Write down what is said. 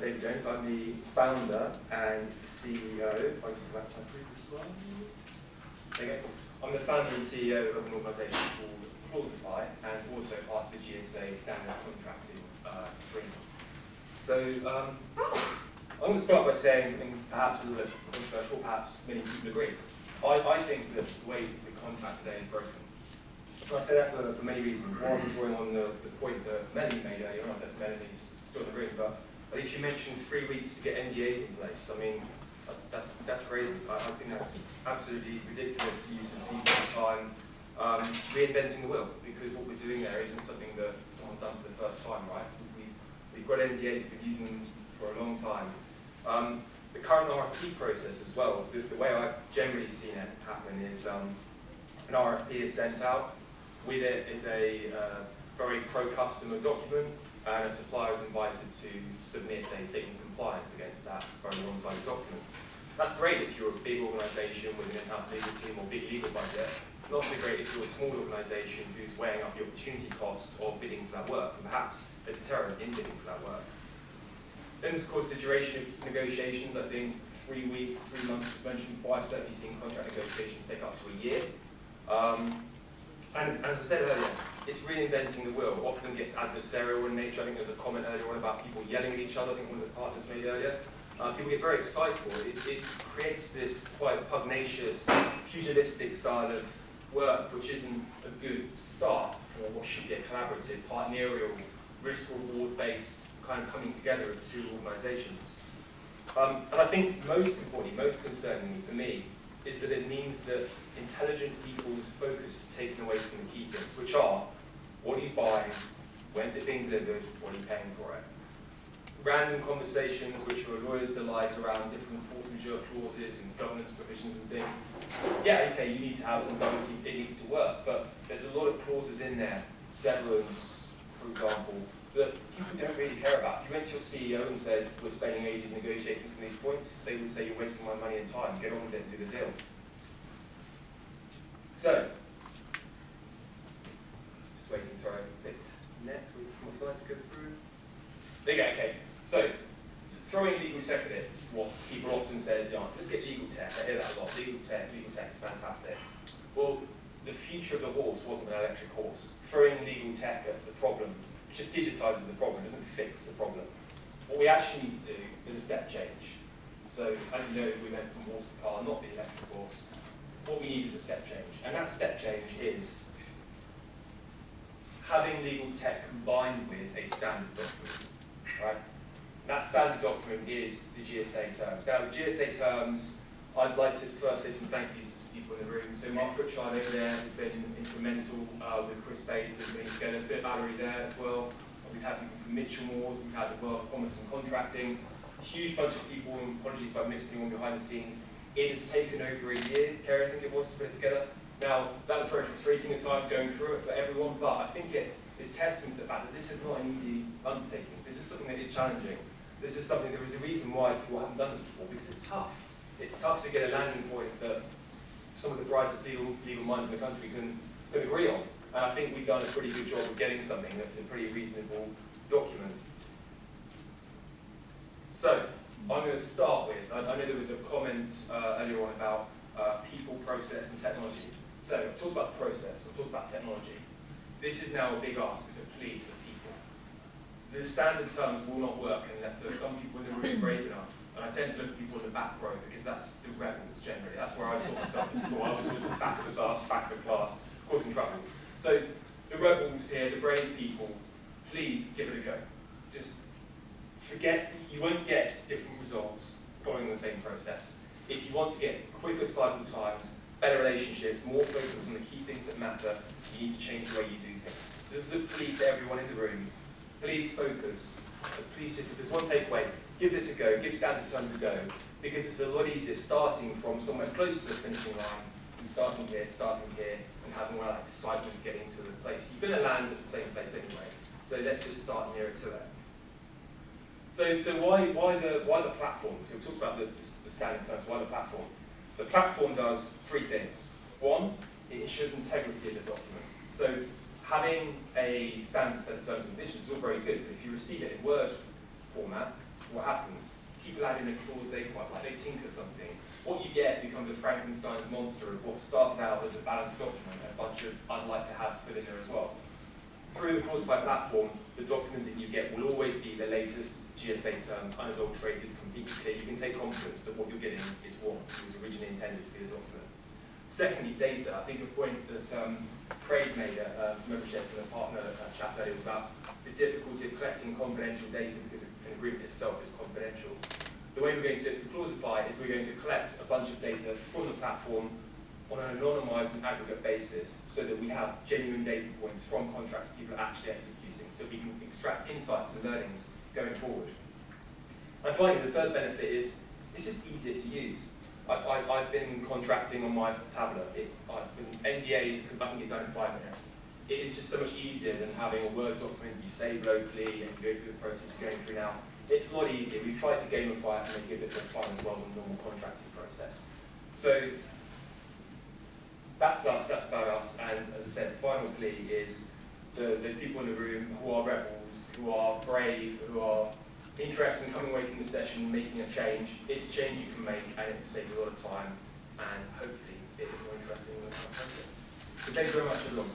David Jones. I'm the founder and CEO. If I just left my previous slide. Okay. I'm the founder and CEO of an organisation called Claus.ify and also part of the GSA standard contracting stream. So I'm going to start by saying something perhaps a little bit controversial, perhaps many people agree. I think that the way we contract today is broken. I say that for many reasons. One, drawing on the point that Melanie made earlier, I don't know if Melanie's still in the room, but I think she mentioned 3 weeks to get NDAs in place. I mean, that's crazy. I think that's absolutely ridiculous use of people's time reinventing the wheel, because what we're doing there isn't something that someone's done for the first time, right? We've got NDAs, we've been using them for a long time. The current RFP process as well, the way I've generally seen it happen is an RFP is sent out. With it is a very pro-customer document, and a supplier is invited to submit a statement of compliance against that very one-sided document. That's great if you're a big organisation with an in-house legal team or big legal budget. Not so great if you're a small organisation who's weighing up the opportunity cost of bidding for that work, and perhaps a deterrent in bidding for that work. Then there's, of course, the duration of negotiations. I think 3 weeks, 3 months was mentioned before. I've certainly seen contract negotiations take up to a year. And as I said earlier, it's reinventing the wheel. Often gets adversarial in nature. I think there was a comment earlier on about people yelling at each other. I think one of the partners made earlier. People get very excitable. It creates this quite pugnacious, pugilistic style of work, which isn't a good start for what should be a collaborative, partnerial, risk-reward-based kind of coming together of two organisations. And I think most importantly, most concerningly for me, is that it means that intelligent people's focus is taken away from the key things, which are, what are you buying, when's it being delivered, what are you paying for it? Random conversations which are a lawyer's delight around different force majeure clauses and governance provisions and things. Yeah, okay, you need to have some guarantees, it needs to work, but there's a lot of clauses in there, severance, for example, that people don't really care about. If you went to your CEO and said, we're spending ages negotiating some of these points, they would say, you're wasting my money and time, get on with it and do the deal. So, just waiting, sorry, I picked next, where's my slide to go through? There you go, okay. So, throwing legal tech at it is what people often say is the answer. Let's get legal tech, I hear that a lot, legal tech is fantastic. Well, the future of the horse wasn't an electric horse. Throwing legal tech at the problem just digitises the problem, doesn't fix the problem. What we actually need to do is a step change. So, as you know, we went from horse to car, not the electric horse. What we need is a step change. And that step change is having legal tech combined with a standard document, right? That standard document is the GSA terms. Now, the GSA terms, I'd like to first say some thank yous to some people in the room. So Mark Pritchard over there has been instrumental with Chris Bates and putting together Fit Valerie there as well. We've had people from Mitchell Moores, we've had the World of Commerce and Contracting, a huge bunch of people, and apologies if I'm missing anyone behind the scenes. It has taken over a year, Kerry, I think it was, to put it together. Now, that was very frustrating at times going through it for everyone, but I think it is testament to the fact that this is not an easy undertaking. This is something that is challenging. This is something, there is a reason why people haven't done this before, because it's tough. It's tough to get a landing point that some of the brightest legal minds in the country can agree on. And I think we've done a pretty good job of getting something that's a pretty reasonable document. So, I'm going to start with, I know there was a comment earlier on about people, process, and technology. So, I've talked about process, I've talked about technology. This is now a big ask, it's a plea to the people. The standard terms will not work unless there are some people in the room brave enough. And I tend to look at people in the back row because that's the rebels generally. That's where I saw myself in school. I was always the back of the bus, back of the class, causing trouble. So the rebels here, the brave people, please give it a go. Just forget, you won't get different results following the same process. If you want to get quicker cycle times, better relationships, more focus on the key things that matter, you need to change the way you do things. This is a plea to everyone in the room. Please focus. Please just, if there's one takeaway, give this a go, give standard terms a go, because it's a lot easier starting from somewhere close to the finishing line than starting here, and having all that excitement of getting to the place. You're going to land at the same place anyway, so let's just start nearer to it. So why the platform? So we talked about the standard terms, why the platform? The platform does 3 things. One, it ensures integrity of the document. So having a standard set of terms and conditions is all very good, but if you receive it in Word format, what happens? People add in a clause they quite like, they tinker something. What you get becomes a Frankenstein's monster of what started out as a balanced document, and a bunch of I'd like to have put in there as well. Through the Clausify platform, the document that you get will always be the latest GSA terms, unadulterated, completely clear. You can take confidence that what you're getting is what was originally intended to be the document. Secondly, data. I think a point that Craig made at Membership and a partner chat earlier was about the difficulty of collecting confidential data because an agreement itself is confidential. The way we're going to do it through Clausify is we're going to collect a bunch of data from the platform on an anonymised and aggregate basis so that we have genuine data points from contracts people are actually executing, so we can extract insights and learnings going forward. And finally, the third benefit is it's just easier to use. I've been contracting on my tablet. NDAs I can get done in 5 minutes. It is just so much easier than having a Word document you save locally and you go through the process of going through now. It's a lot easier. We've tried to gamify it and make it a bit more fun as well than the normal contracting process. So that's us, that's about us, and as I said, the final plea is to those people in the room who are rebels, who are brave, who are interested in coming away from the session, making a change. It's a change you can make, and it will save you a lot of time, and hopefully it is more interesting than the process. So thank you very much, everyone.